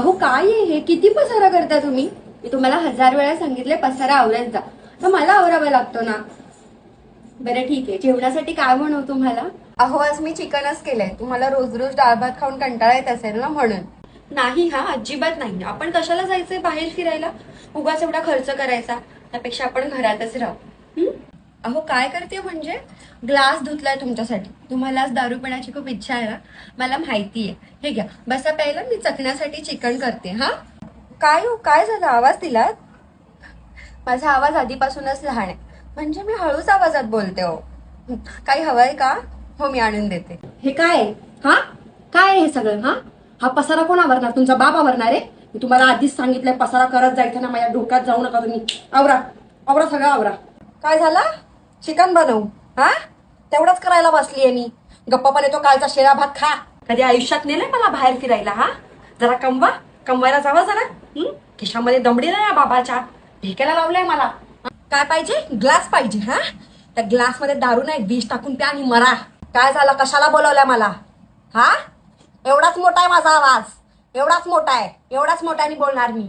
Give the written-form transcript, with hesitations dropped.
अहो काय आहे हे, किती पसारा करता तुम्ही? मी तुम्हाला 1000 वेळा सांगितले पसारा आवरात जा, तर मला आवरावा लागतो ना. बरं ठीक आहे, जेवणासाठी काय बनवू तुम्हाला? अहो आज मी चिकनच केलंय. तुम्हाला रोज रोज डाळ भात खाऊन कंटाळा येत असेल ना म्हणून. नाही हा, अजिबात नाही. आपण कशाला जायचंय बाहेर फिरायला, उगाच एवढा खर्च करायचा. त्यापेक्षा आपण घरातच राहू. अहो काय करते म्हणजे, ग्लास धुतलाय तुमच्यासाठी. तुम्हाला आज दारू पिण्याची खूप इच्छा आहे ना, मला माहिती आहे. हे घ्या बसा प्यायला, मी चखण्यासाठी चिकन करते. हा काय हो, काय झालं, आवाज दिलात? माझा आवाज आधीपासूनच लहान आहे, म्हणजे मी हळूच आवाजात बोलते हो. काही हवंय का? हो मी आणून देते. हे काय हा, काय आहे हे सगळं? हा हा पसारा कोण आवरणार? तुमचा बाप आवरणार आहे? मी तुम्हाला आधीच सांगितलंय पसारा करत जायचं ना, माझ्या डोक्यात जाऊ नका तुम्ही. आवरा आवरा, सगळं आवरा. काय झालं? चिकन बनवू? हा तेवढंच करायला बसलीये मी. गप्पापणे तो कालचा शिळा भात खा. कधी आयुष्यात नेलंय मला बाहेर फिरायला? हा जरा कमवा, कमवायला जावा जरा. खिशामध्ये दमडी नाही या बाबाच्या, ढेक्याला लावलंय मला. काय पाहिजे? ग्लास पाहिजे? हा त्या ग्लास मध्ये दारू नाही, विष टाकून प्या आणि मरा. काय झालं, कशाला बोलवलंय मला? हा एवढाच मोठा आहे माझा आवाज, एवढाच मोठा आहे, एवढाच मोठ्याने बोलणार मी.